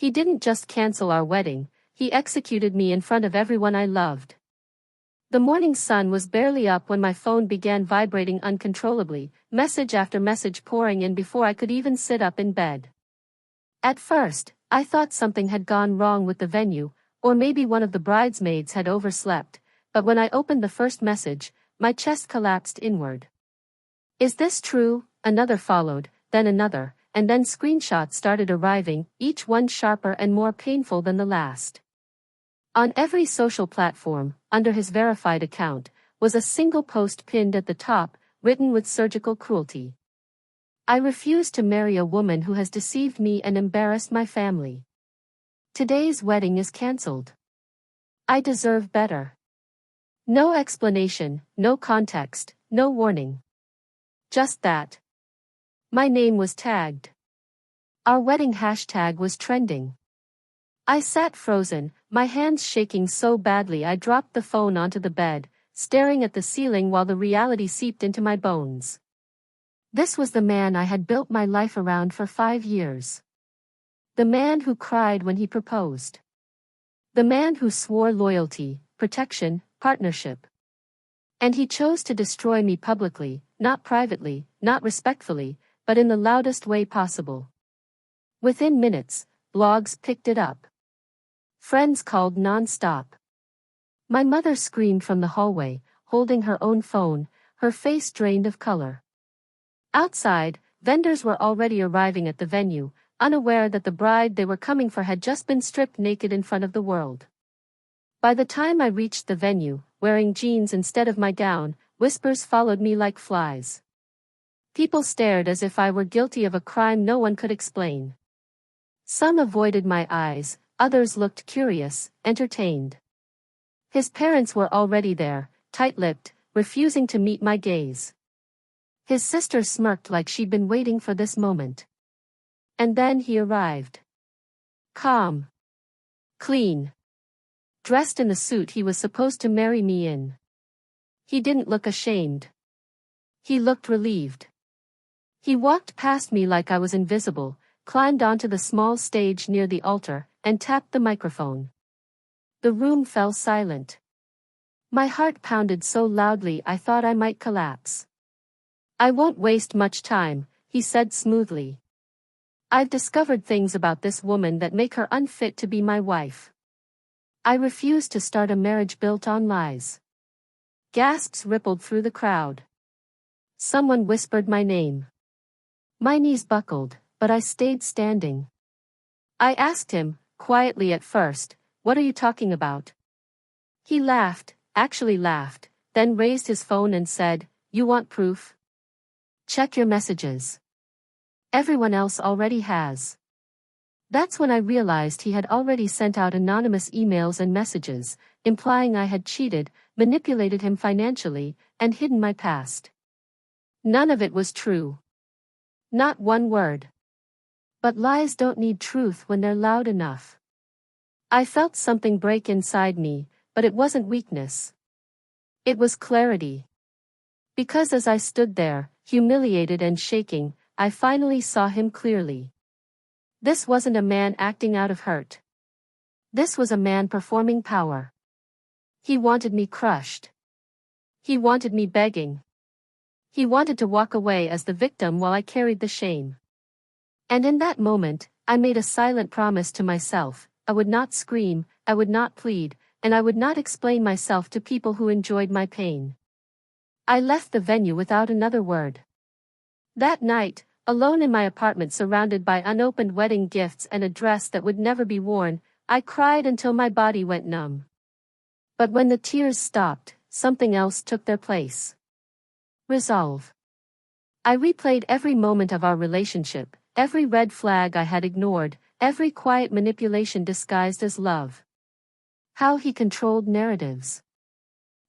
He didn't just cancel our wedding, he executed me in front of everyone I loved. The morning sun was barely up when my phone began vibrating uncontrollably, message after message pouring in before I could even sit up in bed. At first, I thought something had gone wrong with the venue, or maybe one of the bridesmaids had overslept, but when I opened the first message, my chest collapsed inward. Is this true? Another followed, then another, and then screenshots started arriving, each one sharper and more painful than the last. On every social platform, under his verified account, was a single post pinned at the top, written with surgical cruelty. I refuse to marry a woman who has deceived me and embarrassed my family. Today's wedding is cancelled. I deserve better. No explanation, no context, no warning. Just that. My name was tagged. Our wedding hashtag was trending. I sat frozen, my hands shaking so badly I dropped the phone onto the bed, staring at the ceiling while the reality seeped into my bones. This was the man I had built my life around for 5 years. The man who cried when he proposed. The man who swore loyalty, protection, partnership. And he chose to destroy me publicly, not privately, not respectfully, but in the loudest way possible. Within minutes, blogs picked it up. Friends called non-stop. My mother screamed from the hallway, holding her own phone, her face drained of color. Outside, vendors were already arriving at the venue, unaware that the bride they were coming for had just been stripped naked in front of the world. By the time I reached the venue, wearing jeans instead of my gown, whispers followed me like flies. People stared as if I were guilty of a crime no one could explain. Some avoided my eyes, others looked curious, entertained. His parents were already there, tight-lipped, refusing to meet my gaze. His sister smirked like she'd been waiting for this moment. And then he arrived. Calm. Clean. Dressed in the suit he was supposed to marry me in. He didn't look ashamed. He looked relieved. He walked past me like I was invisible, climbed onto the small stage near the altar, and tapped the microphone. The room fell silent. My heart pounded so loudly I thought I might collapse. I won't waste much time, he said smoothly. I've discovered things about this woman that make her unfit to be my wife. I refuse to start a marriage built on lies. Gasps rippled through the crowd. Someone whispered my name. My knees buckled, but I stayed standing. I asked him, quietly at first, "What are you talking about?" He laughed, actually laughed, then raised his phone and said, "You want proof? Check your messages. Everyone else already has." That's when I realized he had already sent out anonymous emails and messages, implying I had cheated, manipulated him financially, and hidden my past. None of it was true. Not one word. But lies don't need truth when they're loud enough. I felt something break inside me, but it wasn't weakness. It was clarity. Because as I stood there, humiliated and shaking, I finally saw him clearly. This wasn't a man acting out of hurt. This was a man performing power. He wanted me crushed. He wanted me begging. He wanted to walk away as the victim while I carried the shame. And in that moment, I made a silent promise to myself: I would not scream, I would not plead, and I would not explain myself to people who enjoyed my pain. I left the venue without another word. That night, alone in my apartment surrounded by unopened wedding gifts and a dress that would never be worn, I cried until my body went numb. But when the tears stopped, something else took their place. Resolve. I replayed every moment of our relationship, every red flag I had ignored, every quiet manipulation disguised as love. How he controlled narratives.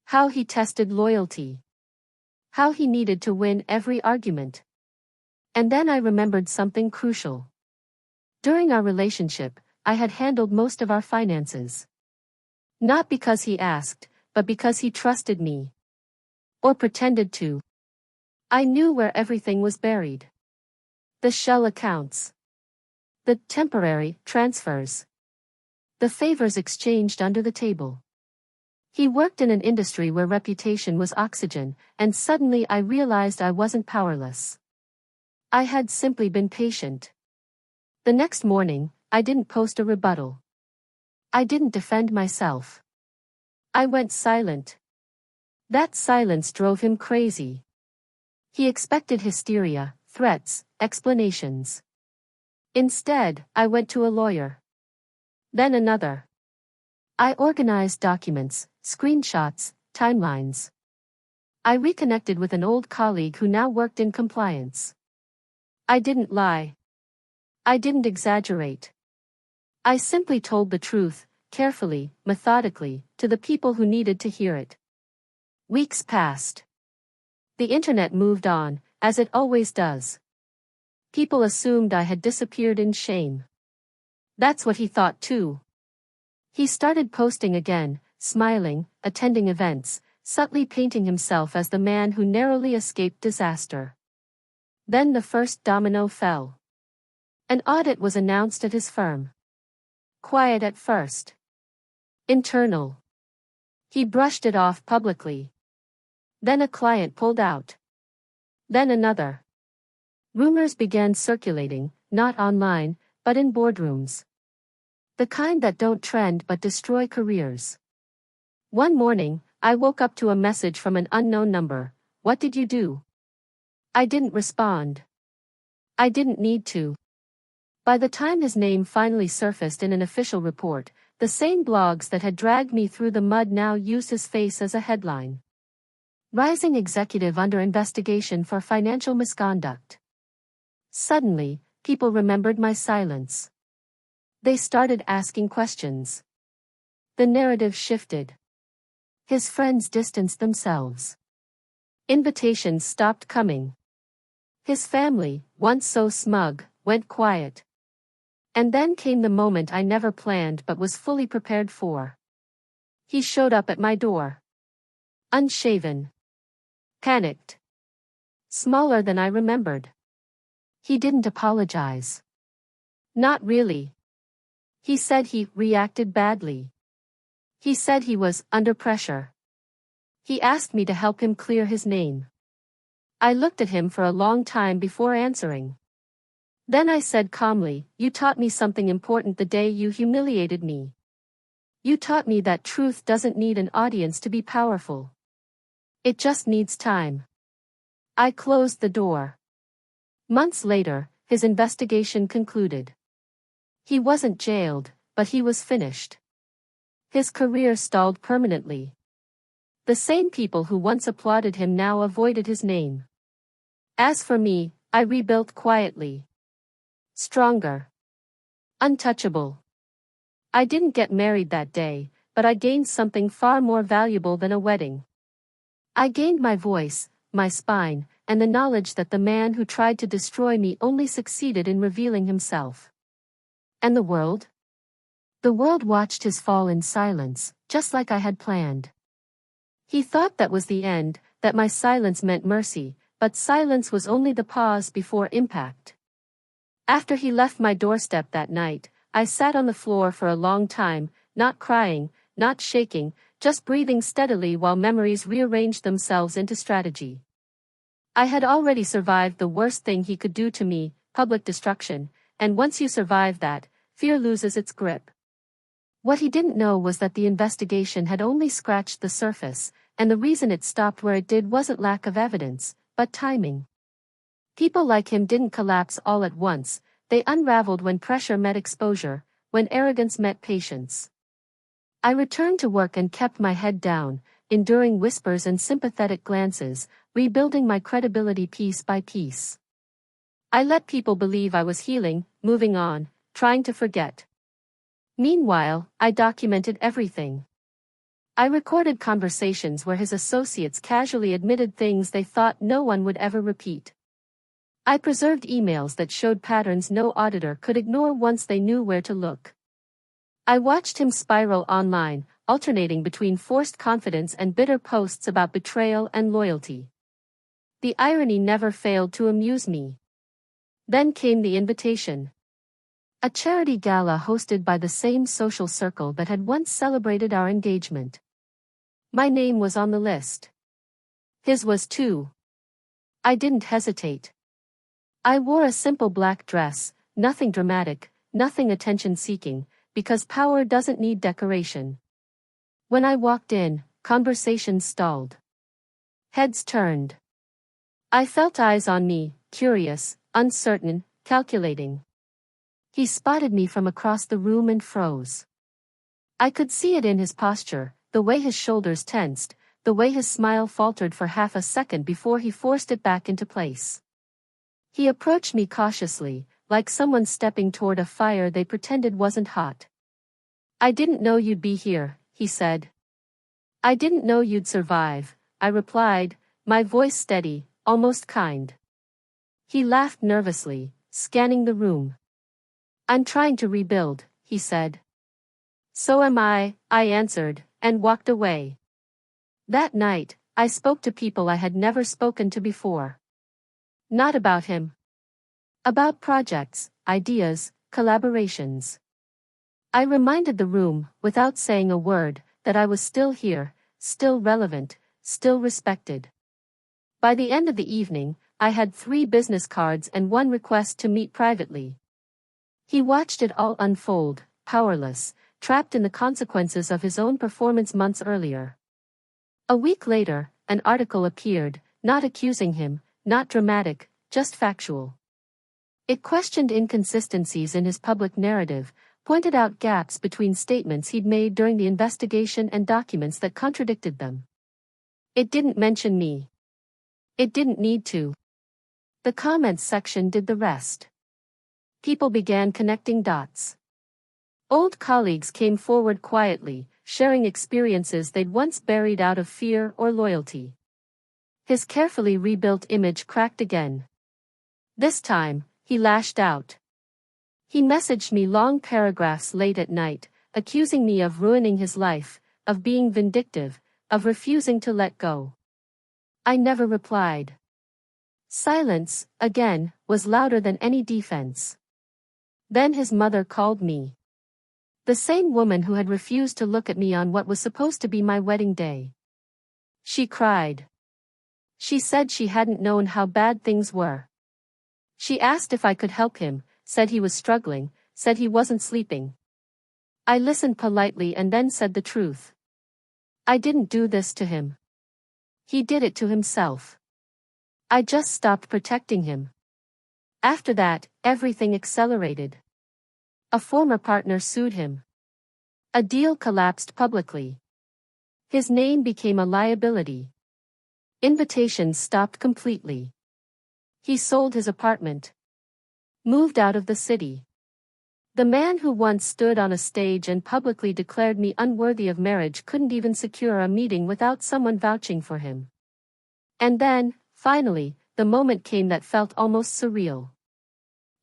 How he tested loyalty. How he needed to win every argument. And then I remembered something crucial. During our relationship, I had handled most of our finances. Not because he asked, but because he trusted me. Or pretended to. I knew where everything was buried. The shell accounts. The temporary transfers. The favors exchanged under the table. He worked in an industry where reputation was oxygen, and suddenly I realized I wasn't powerless. I had simply been patient. The next morning, I didn't post a rebuttal. I didn't defend myself. I went silent. That silence drove him crazy. He expected hysteria, threats, explanations. Instead, I went to a lawyer. Then another. I organized documents, screenshots, timelines. I reconnected with an old colleague who now worked in compliance. I didn't lie. I didn't exaggerate. I simply told the truth, carefully, methodically, to the people who needed to hear it. Weeks passed. The internet moved on, as it always does. People assumed I had disappeared in shame. That's what he thought too. He started posting again, smiling, attending events, subtly painting himself as the man who narrowly escaped disaster. Then the first domino fell. An audit was announced at his firm. Quiet at first. Internal. He brushed it off publicly. Then a client pulled out. Then another. Rumors began circulating, not online, but in boardrooms. The kind that don't trend but destroy careers. One morning, I woke up to a message from an unknown number. What did you do? I didn't respond. I didn't need to. By the time his name finally surfaced in an official report, the same blogs that had dragged me through the mud now used his face as a headline. Rising executive under investigation for financial misconduct. Suddenly, people remembered my silence. They started asking questions. The narrative shifted. His friends distanced themselves. Invitations stopped coming. His family, once so smug, went quiet. And then came the moment I never planned but was fully prepared for. He showed up at my door. Unshaven. Panicked. Smaller than I remembered. He didn't apologize. Not really. He said he reacted badly. He said he was under pressure. He asked me to help him clear his name. I looked at him for a long time before answering. Then I said calmly, "You taught me something important the day you humiliated me. You taught me that truth doesn't need an audience to be powerful. It just needs time." I closed the door. Months later, his investigation concluded. He wasn't jailed, but he was finished. His career stalled permanently. The same people who once applauded him now avoided his name. As for me, I rebuilt quietly. Stronger. Untouchable. I didn't get married that day, but I gained something far more valuable than a wedding. I gained my voice, my spine, and the knowledge that the man who tried to destroy me only succeeded in revealing himself. And the world? The world watched his fall in silence, just like I had planned. He thought that was the end, that my silence meant mercy, but silence was only the pause before impact. After he left my doorstep that night, I sat on the floor for a long time, not crying, not shaking, just breathing steadily while memories rearranged themselves into strategy. I had already survived the worst thing he could do to me, public destruction, and once you survive that, fear loses its grip. What he didn't know was that the investigation had only scratched the surface, and the reason it stopped where it did wasn't lack of evidence, but timing. People like him didn't collapse all at once, they unraveled when pressure met exposure, when arrogance met patience. I returned to work and kept my head down, enduring whispers and sympathetic glances, rebuilding my credibility piece by piece. I let people believe I was healing, moving on, trying to forget. Meanwhile, I documented everything. I recorded conversations where his associates casually admitted things they thought no one would ever repeat. I preserved emails that showed patterns no auditor could ignore once they knew where to look. I watched him spiral online, alternating between forced confidence and bitter posts about betrayal and loyalty. The irony never failed to amuse me. Then came the invitation. A charity gala hosted by the same social circle that had once celebrated our engagement. My name was on the list. His was too. I didn't hesitate. I wore a simple black dress, nothing dramatic, nothing attention-seeking, because power doesn't need decoration. When I walked in, conversations stalled. Heads turned. I felt eyes on me, curious, uncertain, calculating. He spotted me from across the room and froze. I could see it in his posture, the way his shoulders tensed, the way his smile faltered for half a second before he forced it back into place. He approached me cautiously, like someone stepping toward a fire they pretended wasn't hot. "I didn't know you'd be here," he said. "I didn't know you'd survive," I replied, my voice steady, almost kind. He laughed nervously, scanning the room. "I'm trying to rebuild," he said. "So am I answered, and walked away. That night, I spoke to people I had never spoken to before. Not about him. About projects, ideas, collaborations. I reminded the room, without saying a word, that I was still here, still relevant, still respected. By the end of the evening, I had 3 business cards and 1 request to meet privately. He watched it all unfold, powerless, trapped in the consequences of his own performance months earlier. A week later, an article appeared, not accusing him, not dramatic, just factual. It questioned inconsistencies in his public narrative, pointed out gaps between statements he'd made during the investigation and documents that contradicted them. It didn't mention me. It didn't need to. The comments section did the rest. People began connecting dots. Old colleagues came forward quietly, sharing experiences they'd once buried out of fear or loyalty. His carefully rebuilt image cracked again. This time, he lashed out. He messaged me long paragraphs late at night, accusing me of ruining his life, of being vindictive, of refusing to let go. I never replied. Silence, again, was louder than any defense. Then his mother called me. The same woman who had refused to look at me on what was supposed to be my wedding day. She cried. She said she hadn't known how bad things were. She asked if I could help him, said he was struggling, said he wasn't sleeping. I listened politely and then said the truth. I didn't do this to him. He did it to himself. I just stopped protecting him. After that, everything accelerated. A former partner sued him. A deal collapsed publicly. His name became a liability. Invitations stopped completely. He sold his apartment. Moved out of the city. The man who once stood on a stage and publicly declared me unworthy of marriage couldn't even secure a meeting without someone vouching for him. And then, finally, the moment came that felt almost surreal.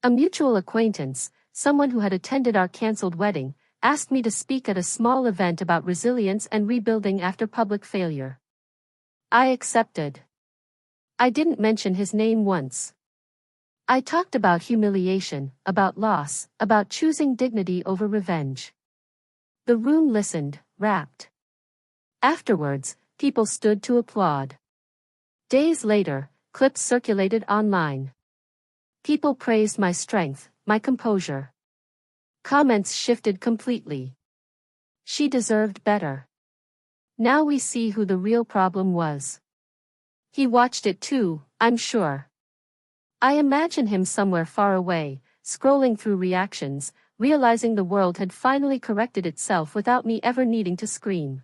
A mutual acquaintance, someone who had attended our cancelled wedding, asked me to speak at a small event about resilience and rebuilding after public failure. I accepted. I didn't mention his name once. I talked about humiliation, about loss, about choosing dignity over revenge. The room listened, rapt. Afterwards, people stood to applaud. Days later, clips circulated online. People praised my strength, my composure. Comments shifted completely. She deserved better. Now we see who the real problem was. He watched it too, I'm sure. I imagine him somewhere far away, scrolling through reactions, realizing the world had finally corrected itself without me ever needing to scream.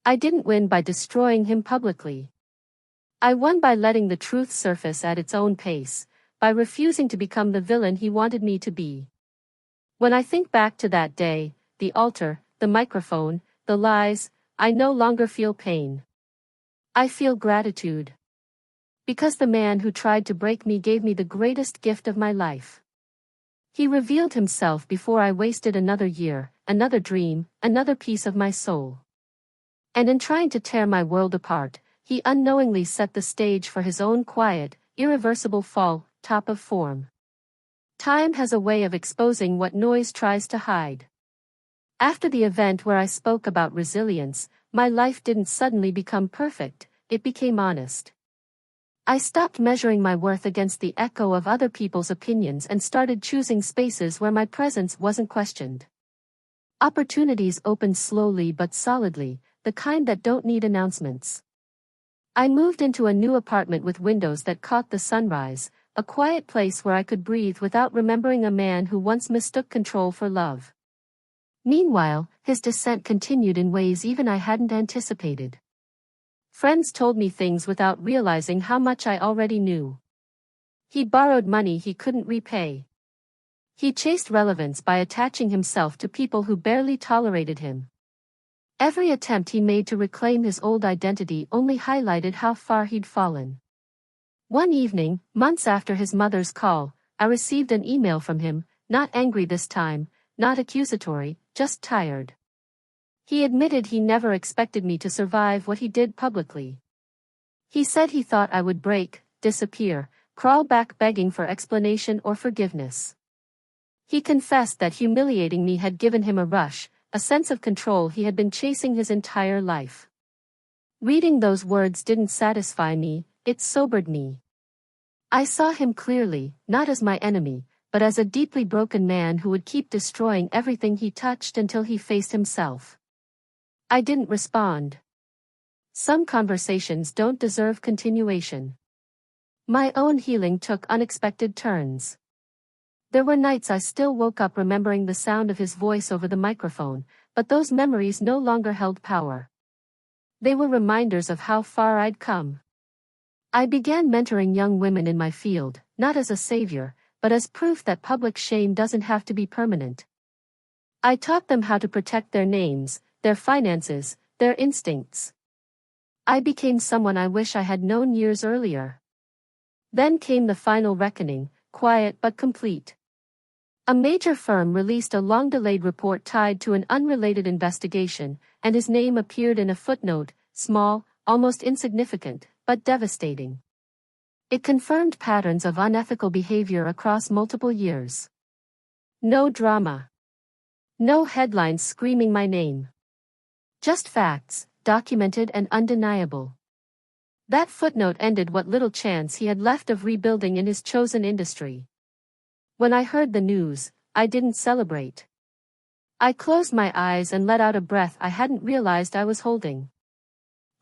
I didn't win by destroying him publicly. I won by letting the truth surface at its own pace, by refusing to become the villain he wanted me to be. When I think back to that day, the altar, the microphone, the lies, I no longer feel pain. I feel gratitude. Because the man who tried to break me gave me the greatest gift of my life. He revealed himself before I wasted another year, another dream, another piece of my soul. And in trying to tear my world apart, he unknowingly set the stage for his own quiet, irreversible fall, top of form. Time has a way of exposing what noise tries to hide. After the event where I spoke about resilience, my life didn't suddenly become perfect, it became honest. I stopped measuring my worth against the echo of other people's opinions and started choosing spaces where my presence wasn't questioned. Opportunities opened slowly but solidly, the kind that don't need announcements. I moved into a new apartment with windows that caught the sunrise, a quiet place where I could breathe without remembering a man who once mistook control for love. Meanwhile, his descent continued in ways even I hadn't anticipated. Friends told me things without realizing how much I already knew. He borrowed money he couldn't repay. He chased relevance by attaching himself to people who barely tolerated him. Every attempt he made to reclaim his old identity only highlighted how far he'd fallen. One evening, months after his mother's call, I received an email from him, not angry this time, not accusatory, just tired. He admitted he never expected me to survive what he did publicly. He said he thought I would break, disappear, crawl back begging for explanation or forgiveness. He confessed that humiliating me had given him a rush, a sense of control he had been chasing his entire life. Reading those words didn't satisfy me, it sobered me. I saw him clearly, not as my enemy, but as a deeply broken man who would keep destroying everything he touched until he faced himself. I didn't respond. Some conversations don't deserve continuation. My own healing took unexpected turns. There were nights I still woke up remembering the sound of his voice over the microphone, but those memories no longer held power. They were reminders of how far I'd come. I began mentoring young women in my field, not as a savior, but as proof that public shame doesn't have to be permanent. I taught them how to protect their names, their finances, their instincts. I became someone I wish I had known years earlier. Then came the final reckoning, quiet but complete. A major firm released a long-delayed report tied to an unrelated investigation, and his name appeared in a footnote, small, almost insignificant, but devastating. It confirmed patterns of unethical behavior across multiple years. No drama. No headlines screaming my name. Just facts, documented and undeniable. That footnote ended what little chance he had left of rebuilding in his chosen industry. When I heard the news, I didn't celebrate. I closed my eyes and let out a breath I hadn't realized I was holding.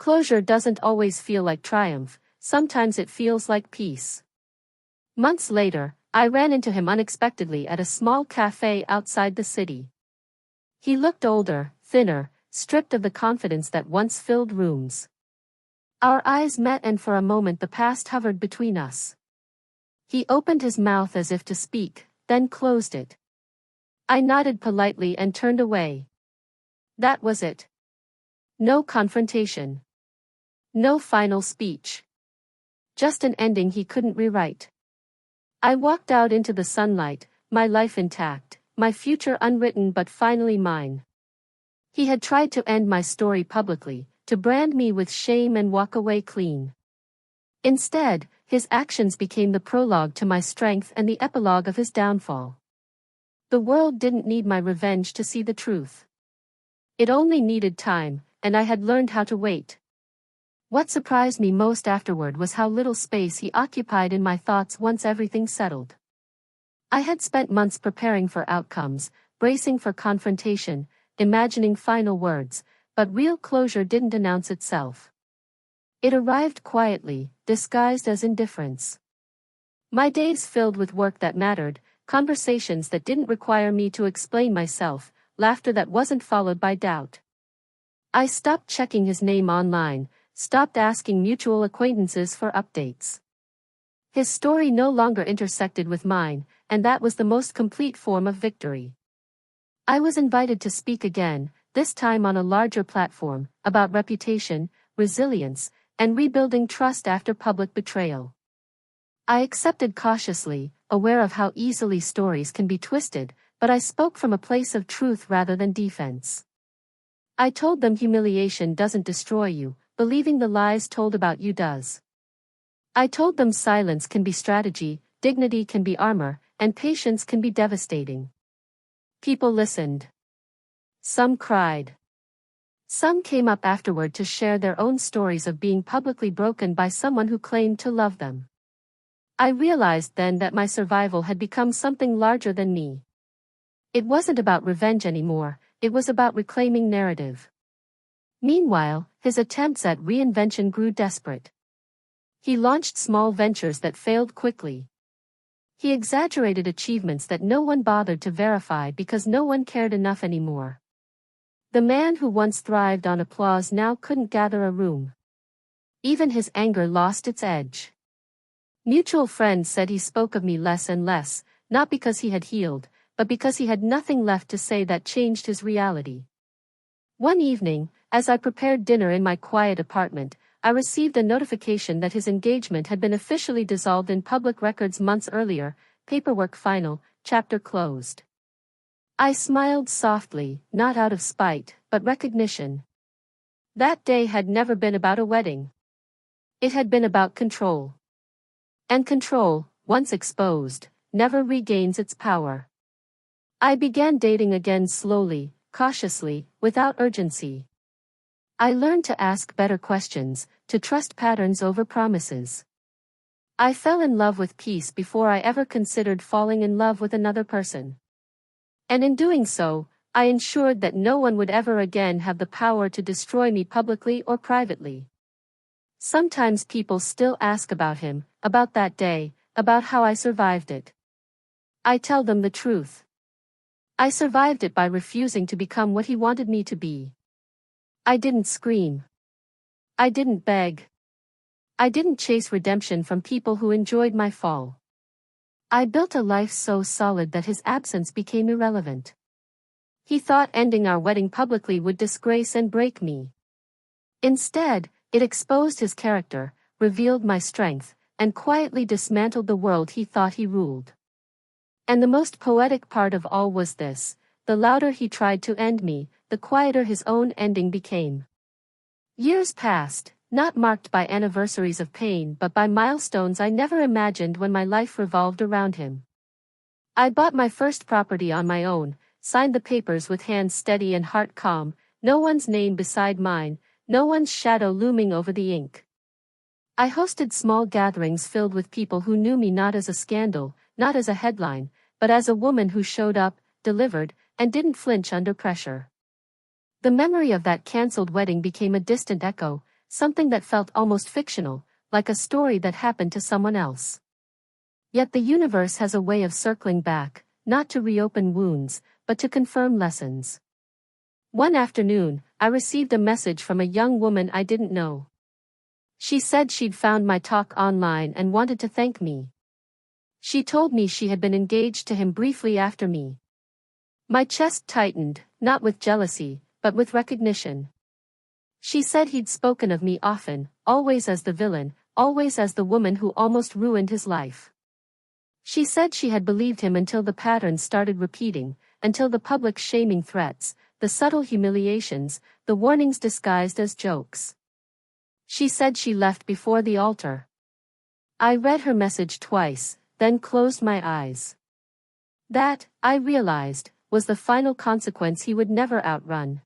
Closure doesn't always feel like triumph, sometimes it feels like peace. Months later, I ran into him unexpectedly at a small cafe outside the city. He looked older, thinner, stripped of the confidence that once filled rooms. Our eyes met and for a moment the past hovered between us. He opened his mouth as if to speak, then closed it. I nodded politely and turned away. That was it. No confrontation. No final speech. Just an ending he couldn't rewrite. I walked out into the sunlight, my life intact, my future unwritten but finally mine. He had tried to end my story publicly, to brand me with shame and walk away clean. Instead, his actions became the prologue to my strength and the epilogue of his downfall. The world didn't need my revenge to see the truth. It only needed time, and I had learned how to wait. What surprised me most afterward was how little space he occupied in my thoughts once everything settled. I had spent months preparing for outcomes, bracing for confrontation, imagining final words, but real closure didn't announce itself. It arrived quietly, disguised as indifference. My days filled with work that mattered, conversations that didn't require me to explain myself, laughter that wasn't followed by doubt. I stopped checking his name online, stopped asking mutual acquaintances for updates. His story no longer intersected with mine, and that was the most complete form of victory. I was invited to speak again, this time on a larger platform, about reputation, resilience, and rebuilding trust after public betrayal. I accepted cautiously, aware of how easily stories can be twisted, but I spoke from a place of truth rather than defense. I told them humiliation doesn't destroy you, believing the lies told about you does. I told them silence can be strategy, dignity can be armor, and patience can be devastating. People listened. Some cried. Some came up afterward to share their own stories of being publicly broken by someone who claimed to love them. I realized then that my survival had become something larger than me. It wasn't about revenge anymore, it was about reclaiming narrative. Meanwhile, his attempts at reinvention grew desperate. He launched small ventures that failed quickly. He exaggerated achievements that no one bothered to verify because no one cared enough anymore. The man who once thrived on applause now couldn't gather a room. Even his anger lost its edge. Mutual friends said he spoke of me less and less, not because he had healed, but because he had nothing left to say that changed his reality. One evening, as I prepared dinner in my quiet apartment, I received a notification that his engagement had been officially dissolved in public records months earlier, paperwork final, chapter closed. I smiled softly, not out of spite, but recognition. That day had never been about a wedding. It had been about control. And control, once exposed, never regains its power. I began dating again slowly, cautiously, without urgency. I learned to ask better questions, to trust patterns over promises. I fell in love with peace before I ever considered falling in love with another person. And in doing so, I ensured that no one would ever again have the power to destroy me publicly or privately. Sometimes people still ask about him, about that day, about how I survived it. I tell them the truth. I survived it by refusing to become what he wanted me to be. I didn't scream. I didn't beg. I didn't chase redemption from people who enjoyed my fall. I built a life so solid that his absence became irrelevant. He thought ending our wedding publicly would disgrace and break me. Instead, it exposed his character, revealed my strength, and quietly dismantled the world he thought he ruled. And the most poetic part of all was this: the louder he tried to end me, the quieter his own ending became. Years passed, not marked by anniversaries of pain but by milestones I never imagined when my life revolved around him. I bought my first property on my own, signed the papers with hands steady and heart calm, no one's name beside mine, no one's shadow looming over the ink. I hosted small gatherings filled with people who knew me not as a scandal, not as a headline, but as a woman who showed up, delivered, and didn't flinch under pressure. The memory of that cancelled wedding became a distant echo, something that felt almost fictional, like a story that happened to someone else. Yet the universe has a way of circling back, not to reopen wounds, but to confirm lessons. One afternoon, I received a message from a young woman I didn't know. She said she'd found my talk online and wanted to thank me. She told me she had been engaged to him briefly after me. My chest tightened, not with jealousy, but with recognition. She said he'd spoken of me often, always as the villain, always as the woman who almost ruined his life. She said she had believed him until the patterns started repeating, until the public shaming threats, the subtle humiliations, the warnings disguised as jokes. She said she left before the altar. I read her message twice, then closed my eyes. That, I realized, was the final consequence he would never outrun.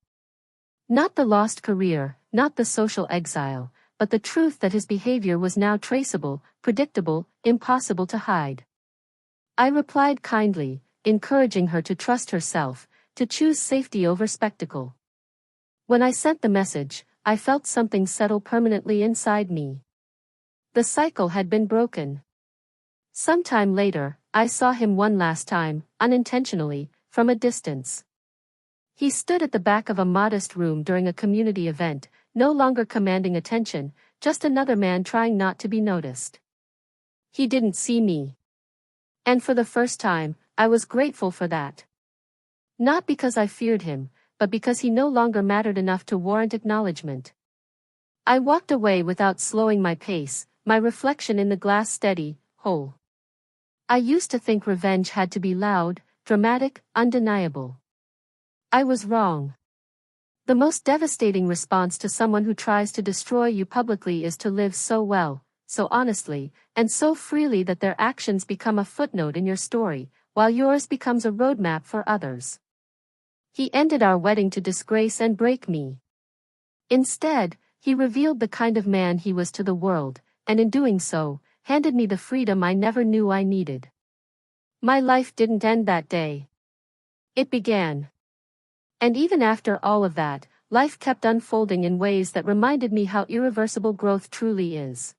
Not the lost career, not the social exile, but the truth that his behavior was now traceable, predictable, impossible to hide. I replied kindly, encouraging her to trust herself, to choose safety over spectacle. When I sent the message, I felt something settle permanently inside me. The cycle had been broken. Sometime later, I saw him one last time, unintentionally, from a distance. He stood at the back of a modest room during a community event, no longer commanding attention, just another man trying not to be noticed. He didn't see me. And for the first time, I was grateful for that. Not because I feared him, but because he no longer mattered enough to warrant acknowledgement. I walked away without slowing my pace, my reflection in the glass steady, whole. I used to think revenge had to be loud, dramatic, undeniable. I was wrong. The most devastating response to someone who tries to destroy you publicly is to live so well, so honestly, and so freely that their actions become a footnote in your story, while yours becomes a roadmap for others. He ended our wedding to disgrace and break me. Instead, he revealed the kind of man he was to the world, and in doing so, handed me the freedom I never knew I needed. My life didn't end that day. It began. And even after all of that, life kept unfolding in ways that reminded me how irreversible growth truly is.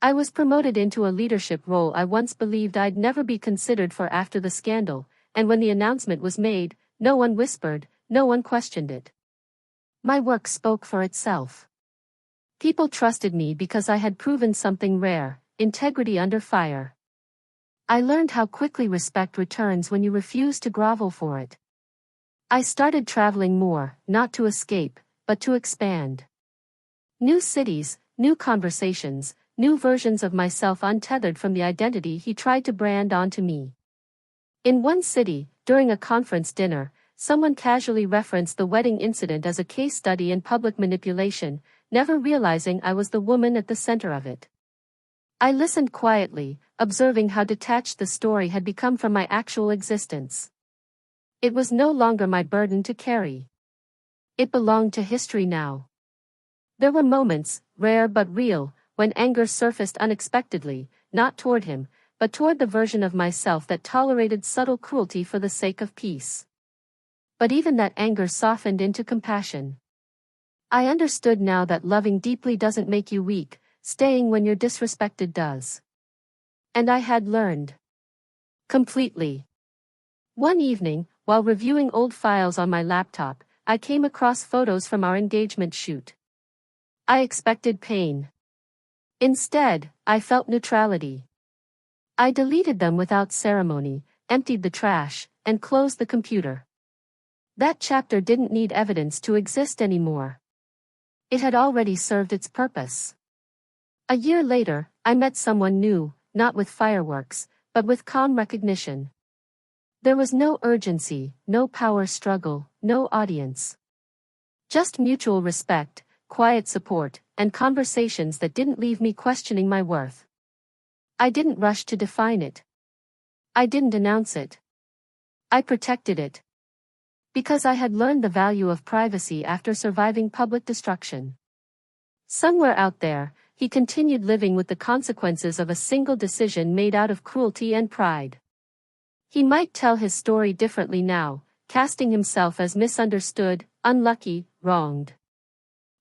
I was promoted into a leadership role I once believed I'd never be considered for after the scandal, and when the announcement was made, no one whispered, no one questioned it. My work spoke for itself. People trusted me because I had proven something rare: integrity under fire. I learned how quickly respect returns when you refuse to grovel for it. I started traveling more, not to escape, but to expand. New cities, new conversations, new versions of myself untethered from the identity he tried to brand onto me. In one city, during a conference dinner, someone casually referenced the wedding incident as a case study in public manipulation, never realizing I was the woman at the center of it. I listened quietly, observing how detached the story had become from my actual existence. It was no longer my burden to carry. It belonged to history now. There were moments, rare but real, when anger surfaced unexpectedly, not toward him, but toward the version of myself that tolerated subtle cruelty for the sake of peace. But even that anger softened into compassion. I understood now that loving deeply doesn't make you weak, staying when you're disrespected does. And I had learned. Completely. One evening, while reviewing old files on my laptop, I came across photos from our engagement shoot. I expected pain. Instead, I felt neutrality. I deleted them without ceremony, emptied the trash, and closed the computer. That chapter didn't need evidence to exist anymore. It had already served its purpose. A year later, I met someone new, not with fireworks, but with calm recognition. There was no urgency, no power struggle, no audience. Just mutual respect, quiet support, and conversations that didn't leave me questioning my worth. I didn't rush to define it. I didn't announce it. I protected it. Because I had learned the value of privacy after surviving public destruction. Somewhere out there, he continued living with the consequences of a single decision made out of cruelty and pride. He might tell his story differently now, casting himself as misunderstood, unlucky, wronged.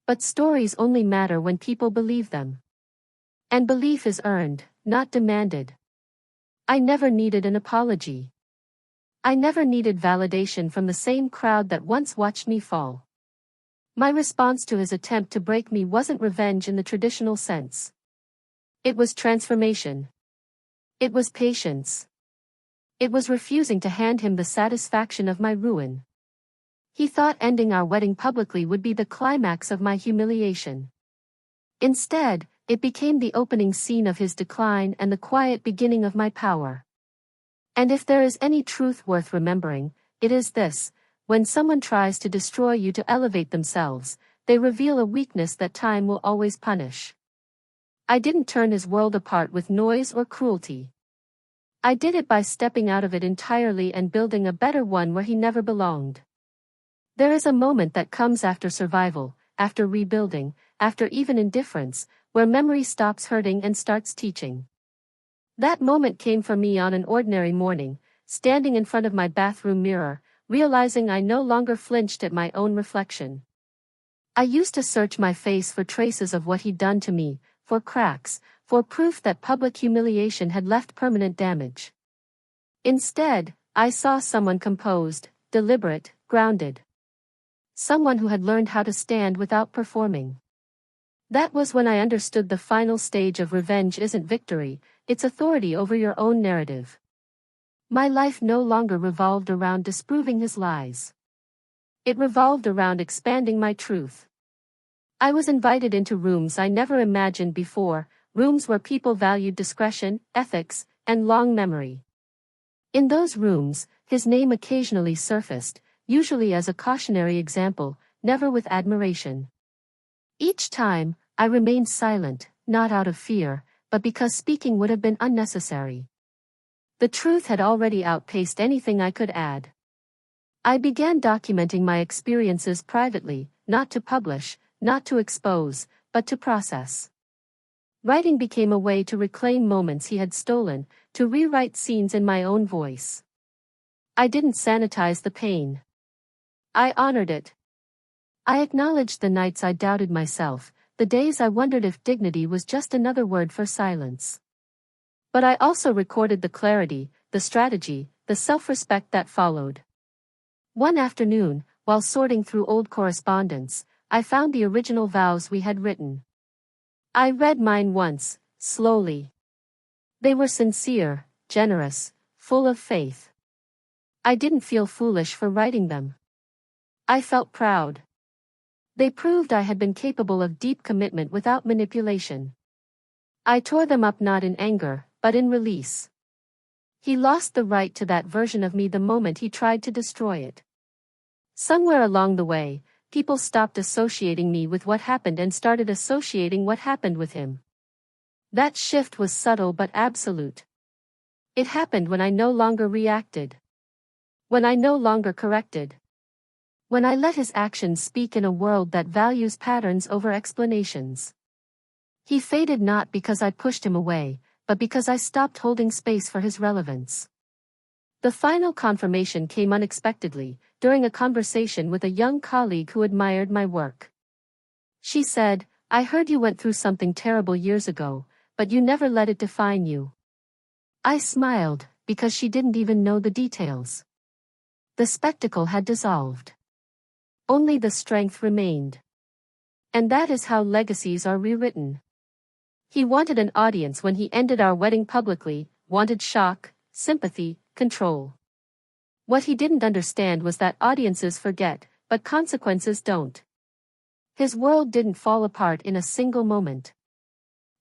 But stories only matter when people believe them. And belief is earned, not demanded. I never needed an apology. I never needed validation from the same crowd that once watched me fall. My response to his attempt to break me wasn't revenge in the traditional sense. It was transformation. It was patience. It was refusing to hand him the satisfaction of my ruin. He thought ending our wedding publicly would be the climax of my humiliation. Instead, it became the opening scene of his decline and the quiet beginning of my power. And if there is any truth worth remembering, it is this: when someone tries to destroy you to elevate themselves, they reveal a weakness that time will always punish. I didn't turn his world apart with noise or cruelty. I did it by stepping out of it entirely and building a better one where he never belonged. There is a moment that comes after survival, after rebuilding, after even indifference, where memory stops hurting and starts teaching. That moment came for me on an ordinary morning, standing in front of my bathroom mirror, realizing I no longer flinched at my own reflection. I used to search my face for traces of what he'd done to me, for cracks, for proof that public humiliation had left permanent damage. Instead, I saw someone composed, deliberate, grounded. Someone who had learned how to stand without performing. That was when I understood the final stage of revenge isn't victory, it's authority over your own narrative. My life no longer revolved around disproving his lies. It revolved around expanding my truth. I was invited into rooms I never imagined before, rooms where people valued discretion, ethics, and long memory. In those rooms, his name occasionally surfaced, usually as a cautionary example, never with admiration. Each time, I remained silent, not out of fear, but because speaking would have been unnecessary. The truth had already outpaced anything I could add. I began documenting my experiences privately, not to publish, not to expose, but to process. Writing became a way to reclaim moments he had stolen, to rewrite scenes in my own voice. I didn't sanitize the pain. I honored it. I acknowledged the nights I doubted myself, the days I wondered if dignity was just another word for silence. But I also recorded the clarity, the strategy, the self-respect that followed. One afternoon, while sorting through old correspondence, I found the original vows we had written. I read mine once, slowly. They were sincere, generous, full of faith. I didn't feel foolish for writing them. I felt proud. They proved I had been capable of deep commitment without manipulation. I tore them up not in anger, but in release. He lost the right to that version of me the moment he tried to destroy it. Somewhere along the way, people stopped associating me with what happened and started associating what happened with him. That shift was subtle but absolute. It happened when I no longer reacted. When I no longer corrected. When I let his actions speak in a world that values patterns over explanations. He faded not because I pushed him away, but because I stopped holding space for his relevance. The final confirmation came unexpectedly, during a conversation with a young colleague who admired my work. She said, "I heard you went through something terrible years ago, but you never let it define you." I smiled, because she didn't even know the details. The spectacle had dissolved. Only the strength remained. And that is how legacies are rewritten. He wanted an audience when he ended our wedding publicly, wanted shock, sympathy, control. What he didn't understand was that audiences forget, but consequences don't. His world didn't fall apart in a single moment.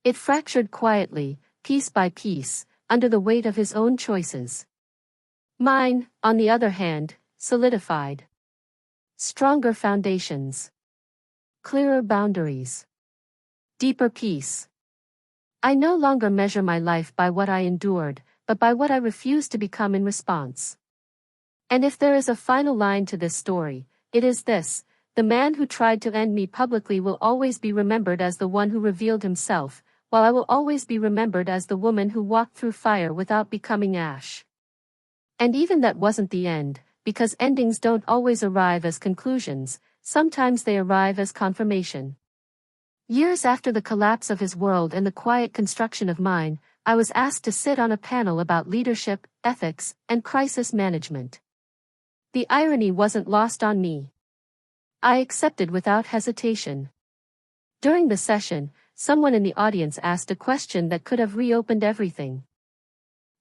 It fractured quietly, piece by piece, under the weight of his own choices. Mine, on the other hand, solidified. Stronger foundations. Clearer boundaries. Deeper peace. I no longer measure my life by what I endured, but by what I refused to become in response. And if there is a final line to this story, it is this: the man who tried to end me publicly will always be remembered as the one who revealed himself, while I will always be remembered as the woman who walked through fire without becoming ash. And even that wasn't the end, because endings don't always arrive as conclusions, sometimes they arrive as confirmation. Years after the collapse of his world and the quiet construction of mine, I was asked to sit on a panel about leadership, ethics, and crisis management. The irony wasn't lost on me. I accepted without hesitation. During the session, someone in the audience asked a question that could have reopened everything.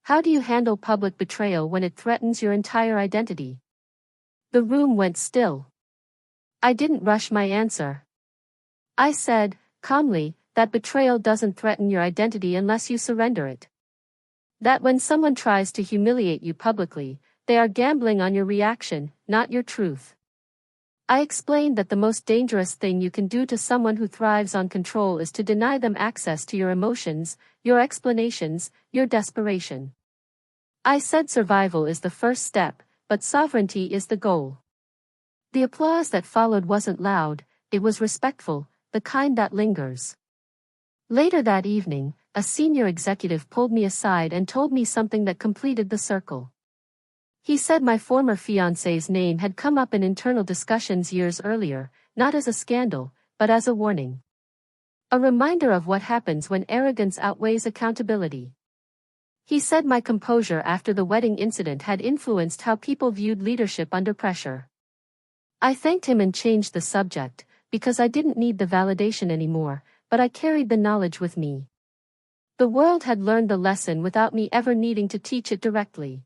How do you handle public betrayal when it threatens your entire identity? The room went still. I didn't rush my answer. I said, calmly, that betrayal doesn't threaten your identity unless you surrender it. That when someone tries to humiliate you publicly, they are gambling on your reaction, not your truth. I explained that the most dangerous thing you can do to someone who thrives on control is to deny them access to your emotions, your explanations, your desperation. I said survival is the first step, but sovereignty is the goal. The applause that followed wasn't loud, it was respectful, the kind that lingers. Later that evening, a senior executive pulled me aside and told me something that completed the circle. He said my former fiancé's name had come up in internal discussions years earlier, not as a scandal, but as a warning. A reminder of what happens when arrogance outweighs accountability. He said my composure after the wedding incident had influenced how people viewed leadership under pressure. I thanked him and changed the subject, because I didn't need the validation anymore, but I carried the knowledge with me. The world had learned the lesson without me ever needing to teach it directly.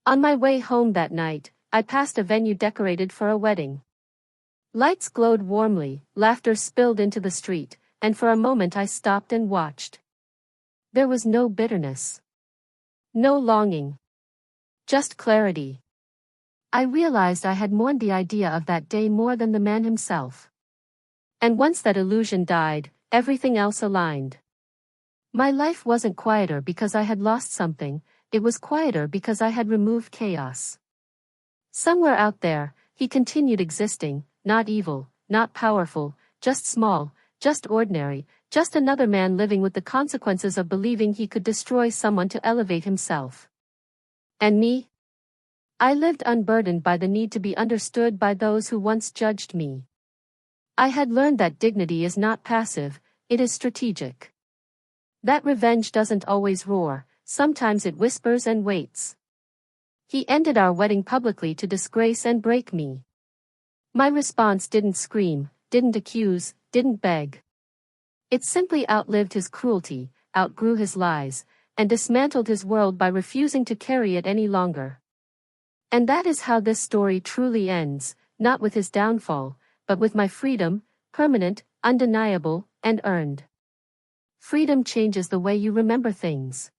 On my way home that night, I passed a venue decorated for a wedding. Lights glowed warmly, laughter spilled into the street, and for a moment I stopped and watched. There was no bitterness. No longing. Just clarity. I realized I had mourned the idea of that day more than the man himself. And once that illusion died, everything else aligned. My life wasn't quieter because I had lost something, it was quieter because I had removed chaos. Somewhere out there, he continued existing, not evil, not powerful, just small, just ordinary, just another man living with the consequences of believing he could destroy someone to elevate himself. And me? I lived unburdened by the need to be understood by those who once judged me. I had learned that dignity is not passive, it is strategic. That revenge doesn't always roar, sometimes it whispers and waits. He ended our wedding publicly to disgrace and break me. My response didn't scream, didn't accuse, didn't beg. It simply outlived his cruelty, outgrew his lies, and dismantled his world by refusing to carry it any longer. And that is how this story truly ends, not with his downfall, but with my freedom, permanent, undeniable, and earned. Freedom changes the way you remember things.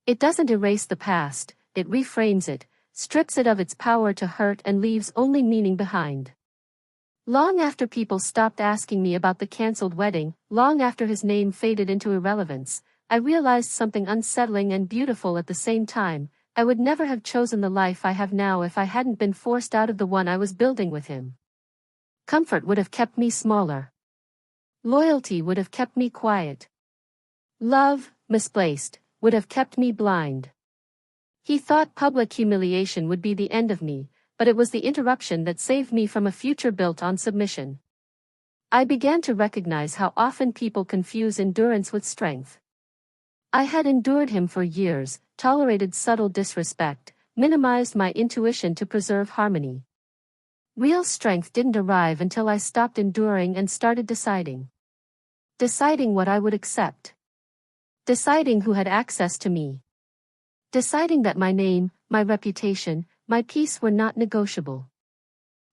It doesn't erase the past, it reframes it, strips it of its power to hurt and leaves only meaning behind. Long after people stopped asking me about the cancelled wedding, long after his name faded into irrelevance, I realized something unsettling and beautiful at the same time. I would never have chosen the life I have now if I hadn't been forced out of the one I was building with him. Comfort would have kept me smaller. Loyalty would have kept me quiet. Love, misplaced, would have kept me blind. He thought public humiliation would be the end of me, but it was the interruption that saved me from a future built on submission. I began to recognize how often people confuse endurance with strength. I had endured him for years, tolerated subtle disrespect, minimized my intuition to preserve harmony. Real strength didn't arrive until I stopped enduring and started deciding. Deciding what I would accept. Deciding who had access to me. Deciding that my name, my reputation, my peace were not negotiable.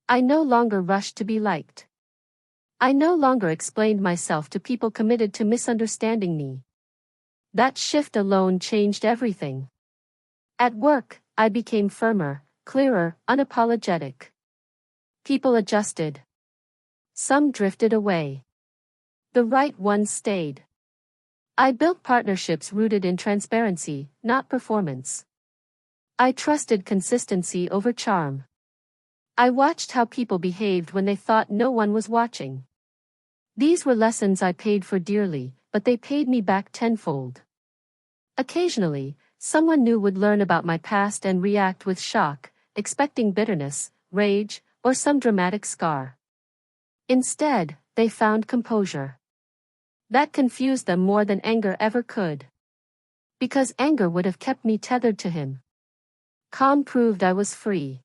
I no longer rushed to be liked. I no longer explained myself to people committed to misunderstanding me. That shift alone changed everything. At work, I became firmer, clearer, unapologetic. People adjusted. Some drifted away. The right ones stayed. I built partnerships rooted in transparency, not performance. I trusted consistency over charm. I watched how people behaved when they thought no one was watching. These were lessons I paid for dearly, but they paid me back tenfold. Occasionally, someone new would learn about my past and react with shock, expecting bitterness, rage, or some dramatic scar. Instead, they found composure. That confused them more than anger ever could. Because anger would have kept me tethered to him. Calm proved I was free.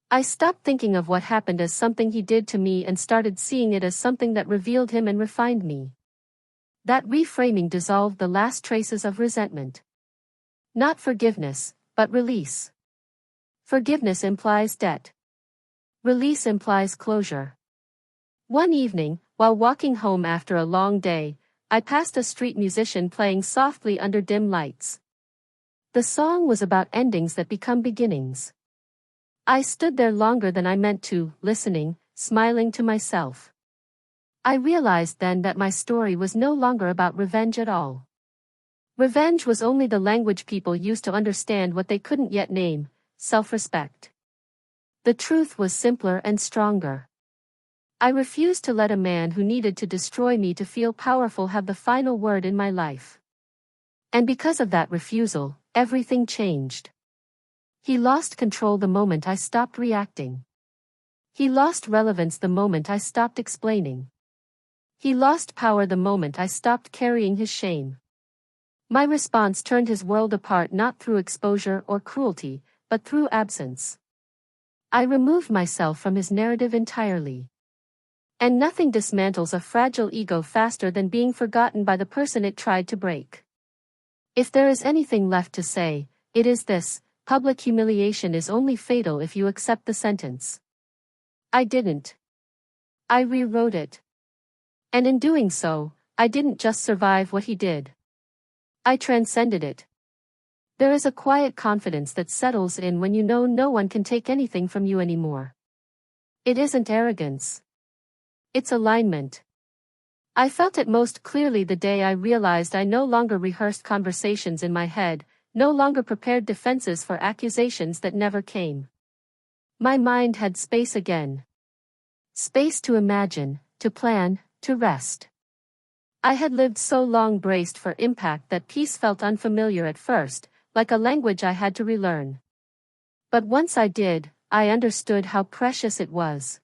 I stopped thinking of what happened as something he did to me and started seeing it as something that revealed him and refined me. That reframing dissolved the last traces of resentment. Not forgiveness, but release. Forgiveness implies debt. Release implies closure. One evening, while walking home after a long day, I passed a street musician playing softly under dim lights. The song was about endings that become beginnings. I stood there longer than I meant to, listening, smiling to myself. I realized then that my story was no longer about revenge at all. Revenge was only the language people used to understand what they couldn't yet name, self-respect. The truth was simpler and stronger. I refused to let a man who needed to destroy me to feel powerful have the final word in my life. And because of that refusal, everything changed. He lost control the moment I stopped reacting. He lost relevance the moment I stopped explaining. He lost power the moment I stopped carrying his shame. My response turned his world apart not through exposure or cruelty, but through absence. I removed myself from his narrative entirely. And nothing dismantles a fragile ego faster than being forgotten by the person it tried to break. If there is anything left to say, it is this: public humiliation is only fatal if you accept the sentence. I didn't. I rewrote it. And in doing so, I didn't just survive what he did. I transcended it. There is a quiet confidence that settles in when you know no one can take anything from you anymore. It isn't arrogance. It's alignment. I felt it most clearly the day I realized I no longer rehearsed conversations in my head, no longer prepared defenses for accusations that never came. My mind had space again. Space to imagine, to plan, to rest. I had lived so long braced for impact that peace felt unfamiliar at first, like a language I had to relearn. But once I did, I understood how precious it was.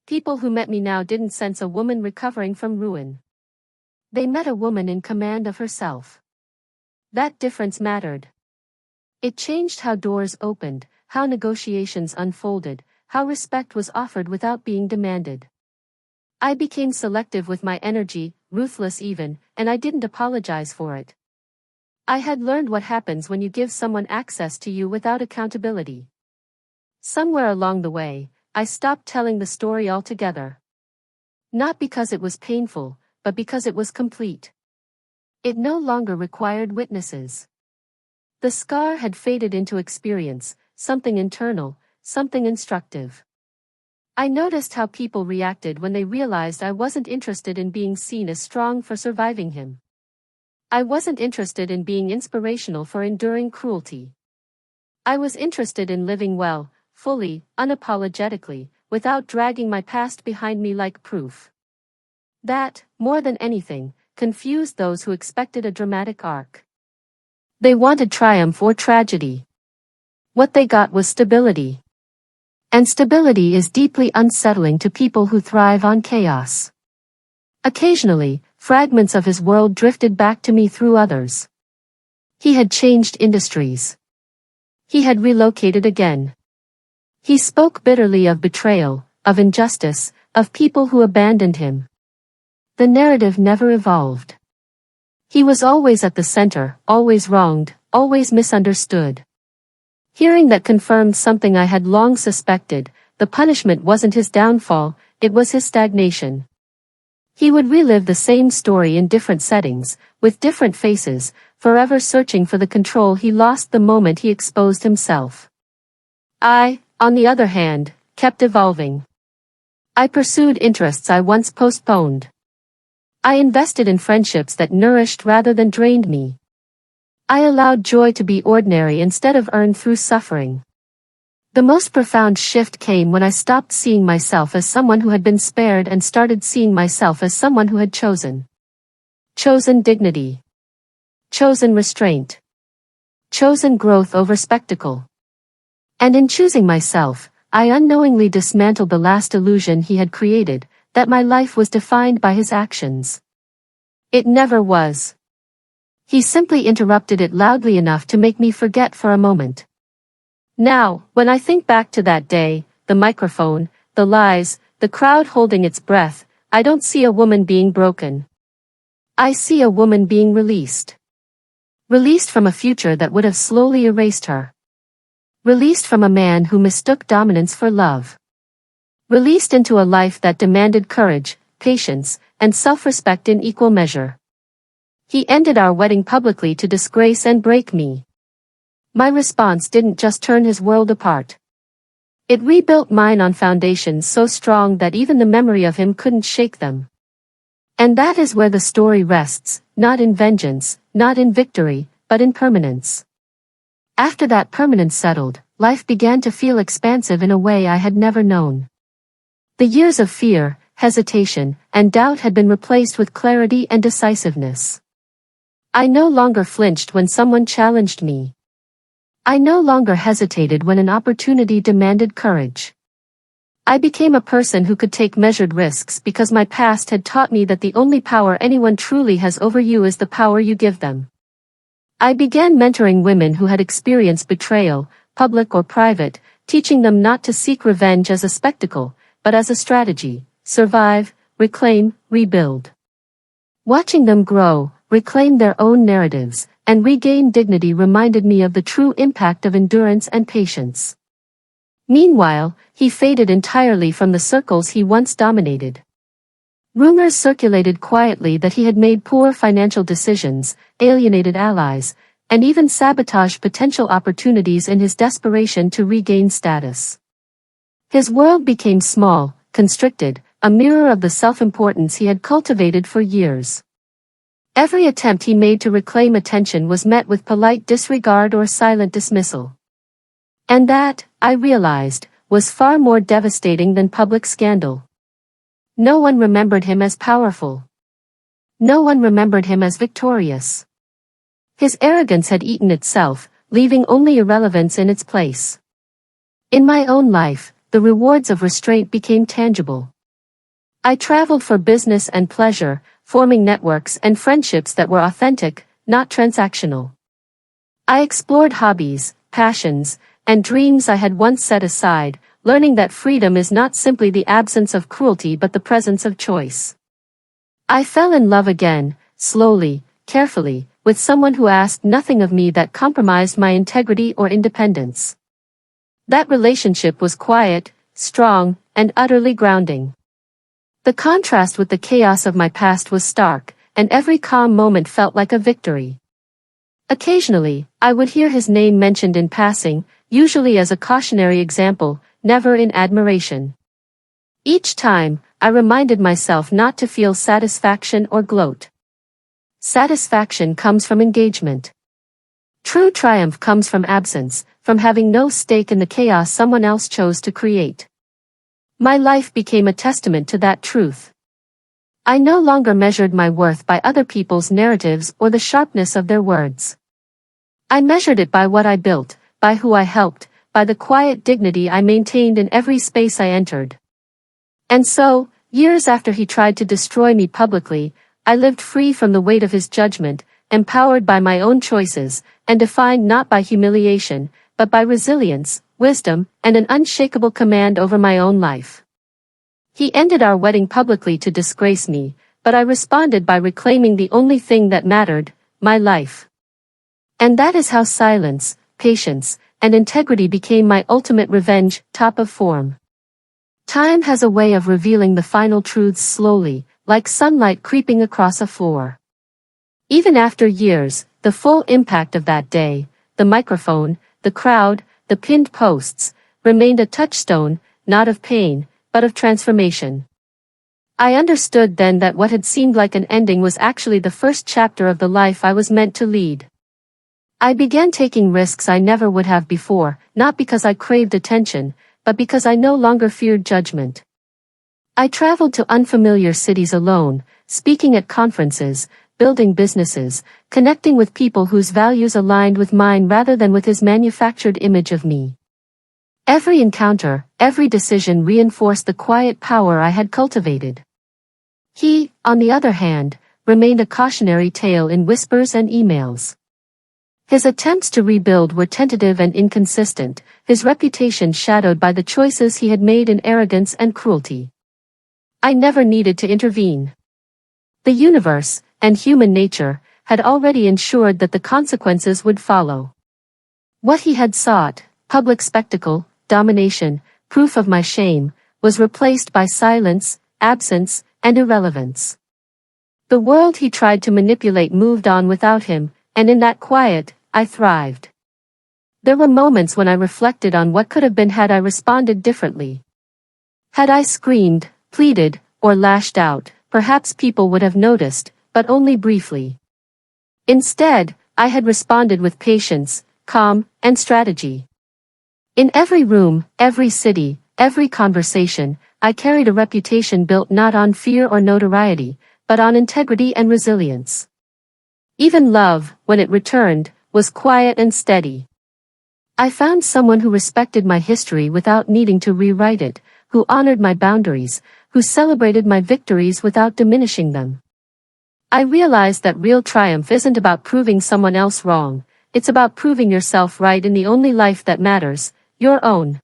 People who met me now didn't sense a woman recovering from ruin. They met a woman in command of herself. That difference mattered. It changed how doors opened, how negotiations unfolded, how respect was offered without being demanded. I became selective with my energy, ruthless even, and I didn't apologize for it. I had learned what happens when you give someone access to you without accountability. Somewhere along the way, I stopped telling the story altogether. Not because it was painful, but because it was complete. It no longer required witnesses. The scar had faded into experience, something internal, something instructive. I noticed how people reacted when they realized I wasn't interested in being seen as strong for surviving him. I wasn't interested in being inspirational for enduring cruelty. I was interested in living well, fully, unapologetically, without dragging my past behind me like proof. That, more than anything, confused those who expected a dramatic arc. They wanted triumph or tragedy. What they got was stability. And stability is deeply unsettling to people who thrive on chaos. Occasionally, fragments of his world drifted back to me through others. He had changed industries. He had relocated again. He spoke bitterly of betrayal, of injustice, of people who abandoned him. The narrative never evolved. He was always at the center, always wronged, always misunderstood. Hearing that confirmed something I had long suspected: the punishment wasn't his downfall, it was his stagnation. He would relive the same story in different settings, with different faces, forever searching for the control he lost the moment he exposed himself. I, on the other hand, kept evolving. I pursued interests I once postponed. I invested in friendships that nourished rather than drained me. I allowed joy to be ordinary instead of earned through suffering. The most profound shift came when I stopped seeing myself as someone who had been spared and started seeing myself as someone who had chosen. Chosen dignity. Chosen restraint. Chosen growth over spectacle. And in choosing myself, I unknowingly dismantled the last illusion he had created, that my life was defined by his actions. It never was. He simply interrupted it loudly enough to make me forget for a moment. Now, when I think back to that day, the microphone, the lies, the crowd holding its breath, I don't see a woman being broken. I see a woman being released. Released from a future that would have slowly erased her. Released from a man who mistook dominance for love. Released into a life that demanded courage, patience, and self-respect in equal measure. He ended our wedding publicly to disgrace and break me. My response didn't just turn his world apart. It rebuilt mine on foundations so strong that even the memory of him couldn't shake them. And that is where the story rests, not in vengeance, not in victory, but in permanence. After that permanence settled, life began to feel expansive in a way I had never known. The years of fear, hesitation, and doubt had been replaced with clarity and decisiveness. I no longer flinched when someone challenged me. I no longer hesitated when an opportunity demanded courage. I became a person who could take measured risks because my past had taught me that the only power anyone truly has over you is the power you give them. I began mentoring women who had experienced betrayal, public or private, teaching them not to seek revenge as a spectacle, but as a strategy: survive, reclaim, rebuild. Watching them grow, reclaim their own narratives, and regain dignity reminded me of the true impact of endurance and patience. Meanwhile, he faded entirely from the circles he once dominated. Rumors circulated quietly that he had made poor financial decisions, alienated allies, and even sabotaged potential opportunities in his desperation to regain status. His world became small, constricted, a mirror of the self-importance he had cultivated for years. Every attempt he made to reclaim attention was met with polite disregard or silent dismissal. And that, I realized, was far more devastating than public scandal. No one remembered him as powerful. No one remembered him as victorious. His arrogance had eaten itself, leaving only irrelevance in its place. In my own life, the rewards of restraint became tangible. I traveled for business and pleasure, forming networks and friendships that were authentic, not transactional. I explored hobbies, passions, and dreams I had once set aside, learning that freedom is not simply the absence of cruelty but the presence of choice. I fell in love again, slowly, carefully, with someone who asked nothing of me that compromised my integrity or independence. That relationship was quiet, strong, and utterly grounding. The contrast with the chaos of my past was stark, and every calm moment felt like a victory. Occasionally, I would hear his name mentioned in passing, usually as a cautionary example, never in admiration. Each time, I reminded myself not to feel satisfaction or gloat. Satisfaction comes from engagement. True triumph comes from absence, from having no stake in the chaos someone else chose to create. My life became a testament to that truth. I no longer measured my worth by other people's narratives or the sharpness of their words. I measured it by what I built, by who I helped, by the quiet dignity I maintained in every space I entered. And so, years after he tried to destroy me publicly, I lived free from the weight of his judgment, empowered by my own choices, and defined not by humiliation, but by resilience, wisdom, and an unshakable command over my own life. He ended our wedding publicly to disgrace me, but I responded by reclaiming the only thing that mattered, my life. And that is how silence, patience, and integrity became my ultimate revenge, top of form. Time has a way of revealing the final truths slowly, like sunlight creeping across a floor. Even after years, the full impact of that day, the microphone, the crowd, the pinned posts, remained a touchstone, not of pain, but of transformation. I understood then that what had seemed like an ending was actually the first chapter of the life I was meant to lead. I began taking risks I never would have before, not because I craved attention, but because I no longer feared judgment. I traveled to unfamiliar cities alone, speaking at conferences, building businesses, connecting with people whose values aligned with mine rather than with his manufactured image of me. Every encounter, every decision reinforced the quiet power I had cultivated. He, on the other hand, remained a cautionary tale in whispers and emails. His attempts to rebuild were tentative and inconsistent, his reputation shadowed by the choices he had made in arrogance and cruelty. I never needed to intervene. The universe, and human nature, had already ensured that the consequences would follow. What he had sought, public spectacle, domination, proof of my shame, was replaced by silence, absence, and irrelevance. The world he tried to manipulate moved on without him, and in that quiet, I thrived. There were moments when I reflected on what could have been had I responded differently. Had I screamed, pleaded, or lashed out, perhaps people would have noticed, but only briefly. Instead, I had responded with patience, calm, and strategy. In every room, every city, every conversation, I carried a reputation built not on fear or notoriety, but on integrity and resilience. Even love, when it returned, was quiet and steady. I found someone who respected my history without needing to rewrite it, who honored my boundaries, who celebrated my victories without diminishing them. I realized that real triumph isn't about proving someone else wrong, it's about proving yourself right in the only life that matters, your own.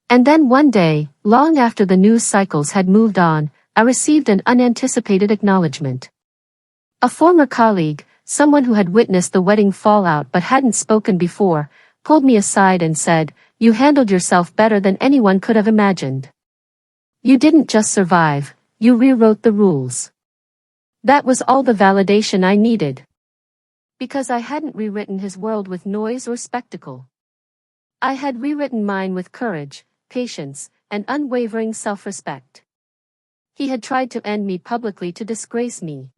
And then one day, long after the news cycles had moved on, I received an unanticipated acknowledgement. A former colleague, someone who had witnessed the wedding fallout but hadn't spoken before, pulled me aside and said, "You handled yourself better than anyone could have imagined. You didn't just survive, you rewrote the rules." That was all the validation I needed. Because I hadn't rewritten his world with noise or spectacle. I had rewritten mine with courage, patience, and unwavering self-respect. He had tried to end me publicly to disgrace me.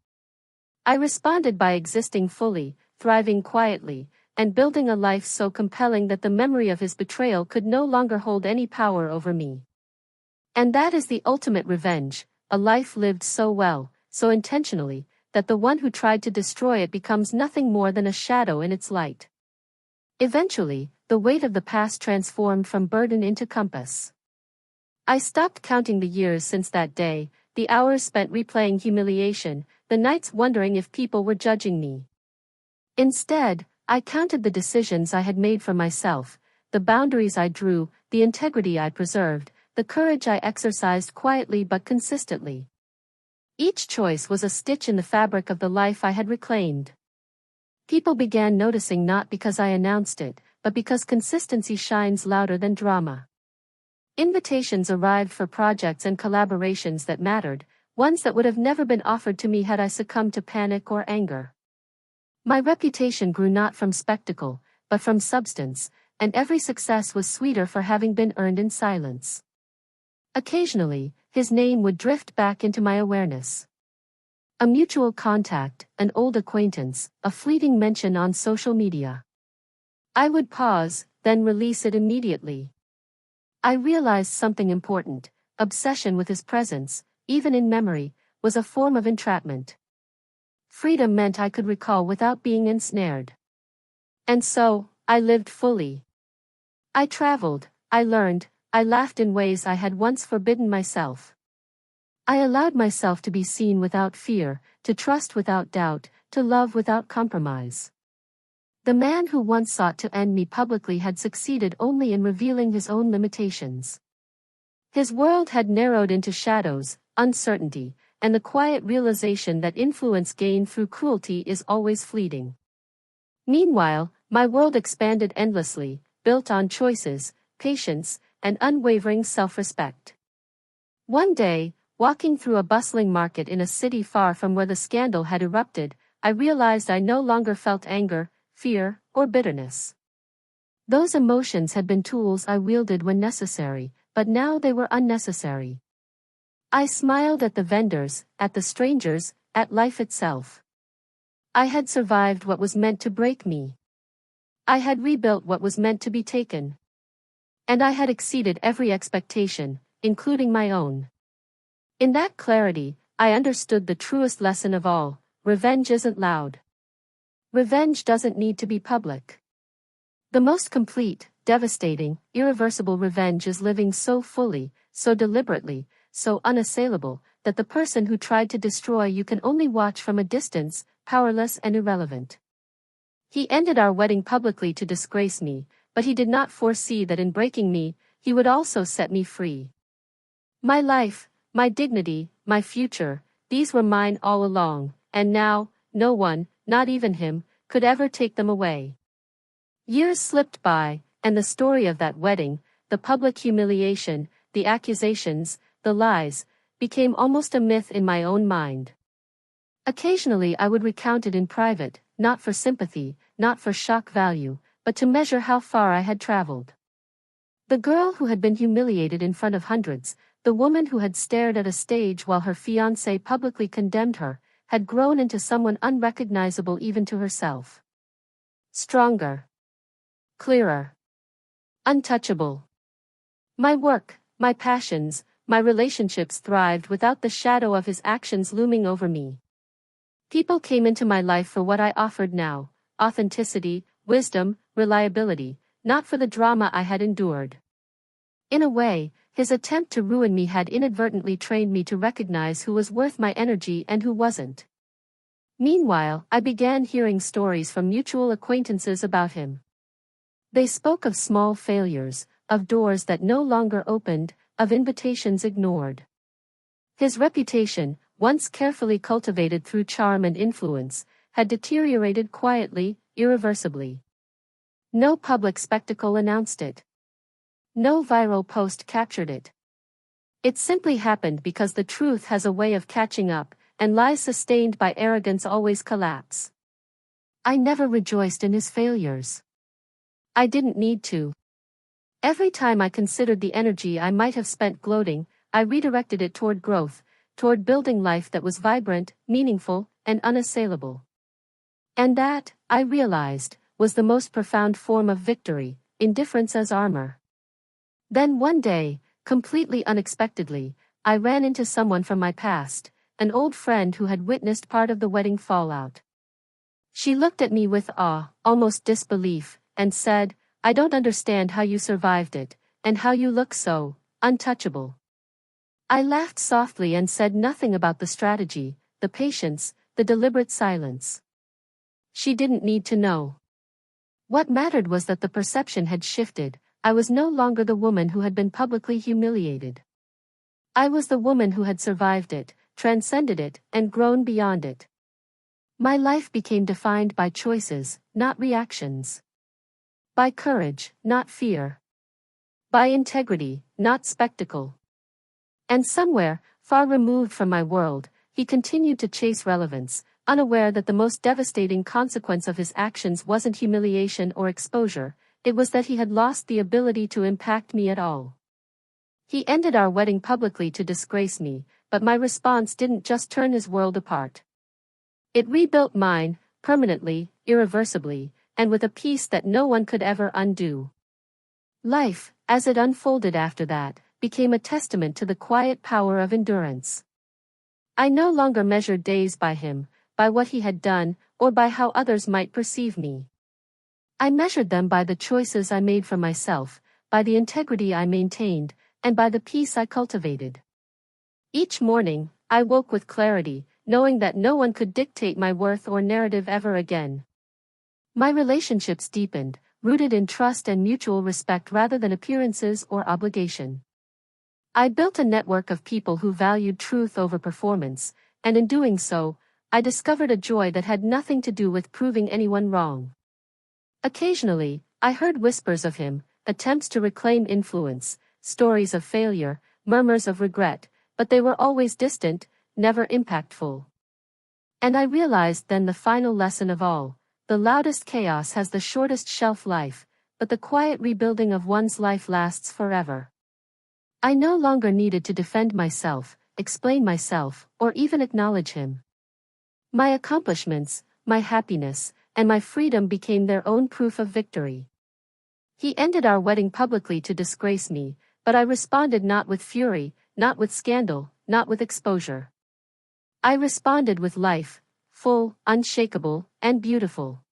I responded by existing fully, thriving quietly, and building a life so compelling that the memory of his betrayal could no longer hold any power over me. And that is the ultimate revenge, a life lived so well, so intentionally, that the one who tried to destroy it becomes nothing more than a shadow in its light. Eventually, the weight of the past transformed from burden into compass. I stopped counting the years since that day, the hours spent replaying humiliation, the nights wondering if people were judging me. Instead, I counted the decisions I had made for myself, the boundaries I drew, the integrity I preserved, the courage I exercised quietly but consistently. Each choice was a stitch in the fabric of the life I had reclaimed. People began noticing not because I announced it, but because consistency shines louder than drama. Invitations arrived for projects and collaborations that mattered, ones that would have never been offered to me had I succumbed to panic or anger. My reputation grew not from spectacle, but from substance, and every success was sweeter for having been earned in silence. Occasionally, his name would drift back into my awareness. A mutual contact, an old acquaintance, a fleeting mention on social media. I would pause, then release it immediately. I realized something important: obsession with his presence, even in memory, was a form of entrapment. Freedom meant I could recall without being ensnared. And so, I lived fully. I traveled, I learned, I laughed in ways I had once forbidden myself. I allowed myself to be seen without fear, to trust without doubt, to love without compromise. The man who once sought to end me publicly had succeeded only in revealing his own limitations. His world had narrowed into shadows, uncertainty, and the quiet realization that influence gained through cruelty is always fleeting. Meanwhile, my world expanded endlessly, built on choices, patience, and unwavering self-respect. One day, walking through a bustling market in a city far from where the scandal had erupted, I realized I no longer felt anger, fear, or bitterness. Those emotions had been tools I wielded when necessary, but now they were unnecessary. I smiled at the vendors, at the strangers, at life itself. I had survived what was meant to break me. I had rebuilt what was meant to be taken. And I had exceeded every expectation, including my own. In that clarity, I understood the truest lesson of all: revenge isn't loud. Revenge doesn't need to be public. The most complete, devastating, irreversible revenge is living so fully, so deliberately, so unassailable, that the person who tried to destroy you can only watch from a distance, powerless and irrelevant. He ended our wedding publicly to disgrace me, but he did not foresee that in breaking me, he would also set me free. My life, my dignity, my future, these were mine all along, and now, no one, not even him, could ever take them away. Years slipped by, and the story of that wedding, the public humiliation, the accusations, the lies, became almost a myth in my own mind. Occasionally I would recount it in private, not for sympathy, not for shock value, but to measure how far I had traveled. The girl who had been humiliated in front of hundreds, the woman who had stared at a stage while her fiancé publicly condemned her, had grown into someone unrecognizable even to herself. Stronger. Clearer. Untouchable. My work, my passions, my relationships thrived without the shadow of his actions looming over me. People came into my life for what I offered now: authenticity, wisdom, reliability, not for the drama I had endured. In a way, his attempt to ruin me had inadvertently trained me to recognize who was worth my energy and who wasn't. Meanwhile, I began hearing stories from mutual acquaintances about him. They spoke of small failures, of doors that no longer opened, of invitations ignored. His reputation, once carefully cultivated through charm and influence, had deteriorated quietly, irreversibly. No public spectacle announced it. No viral post captured it. It simply happened because the truth has a way of catching up, and lies sustained by arrogance always collapse. I never rejoiced in his failures. I didn't need to. Every time I considered the energy I might have spent gloating, I redirected it toward growth, toward building life that was vibrant, meaningful, and unassailable. And that, I realized, was the most profound form of victory, indifference as armor. Then one day, completely unexpectedly, I ran into someone from my past, an old friend who had witnessed part of the wedding fallout. She looked at me with awe, almost disbelief, and said, "I don't understand how you survived it, and how you look so untouchable." I laughed softly and said nothing about the strategy, the patience, the deliberate silence. She didn't need to know. What mattered was that the perception had shifted. I was no longer the woman who had been publicly humiliated. I was the woman who had survived it, transcended it, and grown beyond it. My life became defined by choices, not reactions. By courage, not fear. By integrity, not spectacle. And somewhere, far removed from my world, he continued to chase relevance, unaware that the most devastating consequence of his actions wasn't humiliation or exposure, it was that he had lost the ability to impact me at all. He ended our wedding publicly to disgrace me, but my response didn't just turn his world apart. It rebuilt mine, permanently, irreversibly, and with a peace that no one could ever undo. Life, as it unfolded after that, became a testament to the quiet power of endurance. I no longer measured days by him, by what he had done, or by how others might perceive me. I measured them by the choices I made for myself, by the integrity I maintained, and by the peace I cultivated. Each morning, I woke with clarity, knowing that no one could dictate my worth or narrative ever again. My relationships deepened, rooted in trust and mutual respect rather than appearances or obligation. I built a network of people who valued truth over performance, and in doing so, I discovered a joy that had nothing to do with proving anyone wrong. Occasionally, I heard whispers of him, attempts to reclaim influence, stories of failure, murmurs of regret, but they were always distant, never impactful. And I realized then the final lesson of all: the loudest chaos has the shortest shelf life, but the quiet rebuilding of one's life lasts forever. I no longer needed to defend myself, explain myself, or even acknowledge him. My accomplishments, my happiness, and my freedom became their own proof of victory. He ended our wedding publicly to disgrace me, but I responded not with fury, not with scandal, not with exposure. I responded with life, full, unshakable, and beautiful.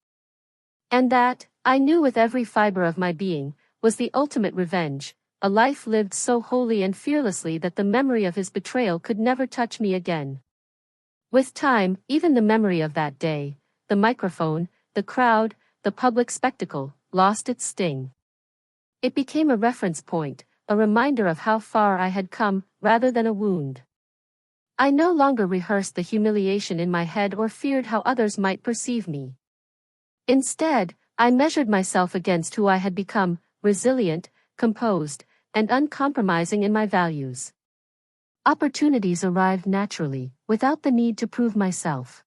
And that, I knew with every fiber of my being, was the ultimate revenge, a life lived so wholly and fearlessly that the memory of his betrayal could never touch me again. With time, even the memory of that day, the microphone, the crowd, the public spectacle, lost its sting. It became a reference point, a reminder of how far I had come, rather than a wound. I no longer rehearsed the humiliation in my head or feared how others might perceive me. Instead, I measured myself against who I had become, resilient, composed, and uncompromising in my values. Opportunities arrived naturally, without the need to prove myself.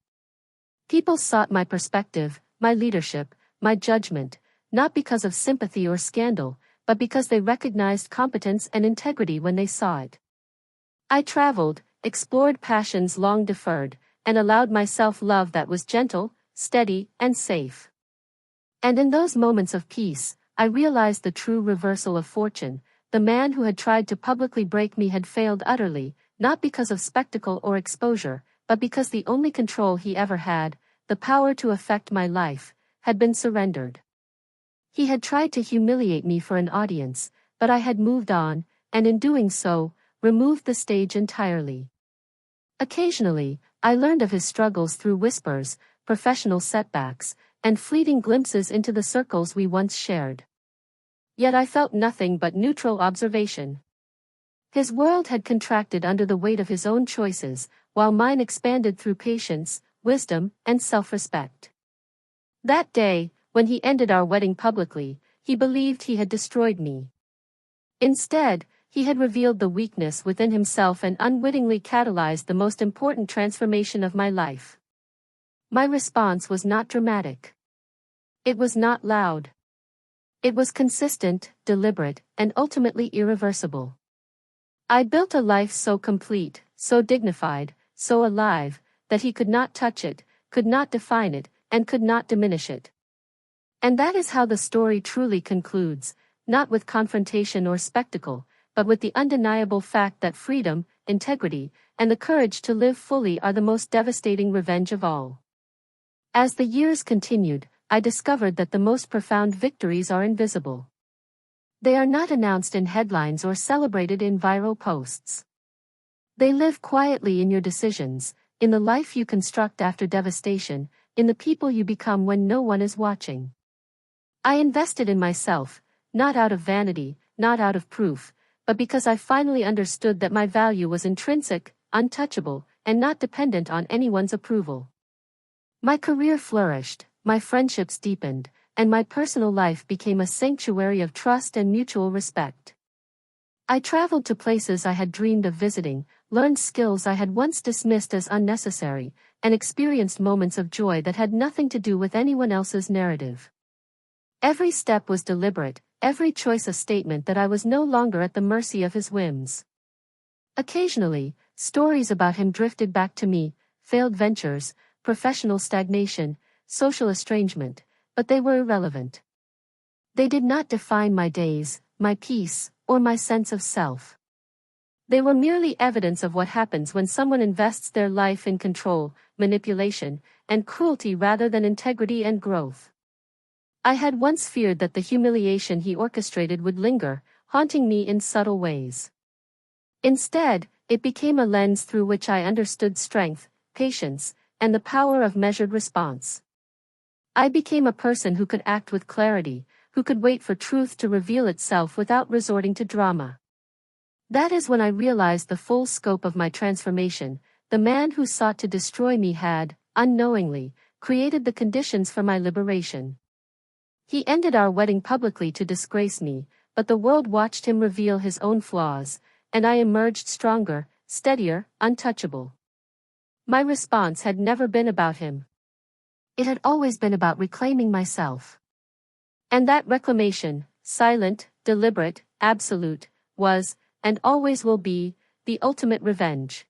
People sought my perspective, my leadership, my judgment, not because of sympathy or scandal, but because they recognized competence and integrity when they saw it. I traveled, explored passions long deferred, and allowed myself love that was gentle, steady, and safe. And in those moments of peace, I realized the true reversal of fortune. The man who had tried to publicly break me had failed utterly, not because of spectacle or exposure, but because the only control he ever had, the power to affect my life, had been surrendered. He had tried to humiliate me for an audience, but I had moved on, and in doing so, removed the stage entirely. Occasionally, I learned of his struggles through whispers, professional setbacks, and fleeting glimpses into the circles we once shared. Yet I felt nothing but neutral observation. His world had contracted under the weight of his own choices, while mine expanded through patience, wisdom, and self-respect. That day, when he ended our wedding publicly, he believed he had destroyed me. Instead, he had revealed the weakness within himself and unwittingly catalyzed the most important transformation of my life. My response was not dramatic. It was not loud. It was consistent, deliberate, and ultimately irreversible. I built a life so complete, so dignified, so alive, that he could not touch it, could not define it, and could not diminish it. And that is how the story truly concludes, not with confrontation or spectacle, but with the undeniable fact that freedom, integrity, and the courage to live fully are the most devastating revenge of all. As the years continued, I discovered that the most profound victories are invisible. They are not announced in headlines or celebrated in viral posts. They live quietly in your decisions, in the life you construct after devastation, in the people you become when no one is watching. I invested in myself, not out of vanity, not out of proof, but because I finally understood that my value was intrinsic, untouchable, and not dependent on anyone's approval. My career flourished, my friendships deepened, and my personal life became a sanctuary of trust and mutual respect. I traveled to places I had dreamed of visiting, learned skills I had once dismissed as unnecessary, and experienced moments of joy that had nothing to do with anyone else's narrative. Every step was deliberate, every choice a statement that I was no longer at the mercy of his whims. Occasionally, stories about him drifted back to me, failed ventures, professional stagnation, social estrangement, but they were irrelevant. They did not define my days, my peace, or my sense of self. They were merely evidence of what happens when someone invests their life in control, manipulation, and cruelty rather than integrity and growth. I had once feared that the humiliation he orchestrated would linger, haunting me in subtle ways. Instead, it became a lens through which I understood strength, patience, and the power of measured response. I became a person who could act with clarity, who could wait for truth to reveal itself without resorting to drama. That is when I realized the full scope of my transformation. The man who sought to destroy me had, unknowingly, created the conditions for my liberation. He ended our wedding publicly to disgrace me, but the world watched him reveal his own flaws, and I emerged stronger, steadier, untouchable. My response had never been about him. It had always been about reclaiming myself. And that reclamation, silent, deliberate, absolute, was, and always will be, the ultimate revenge.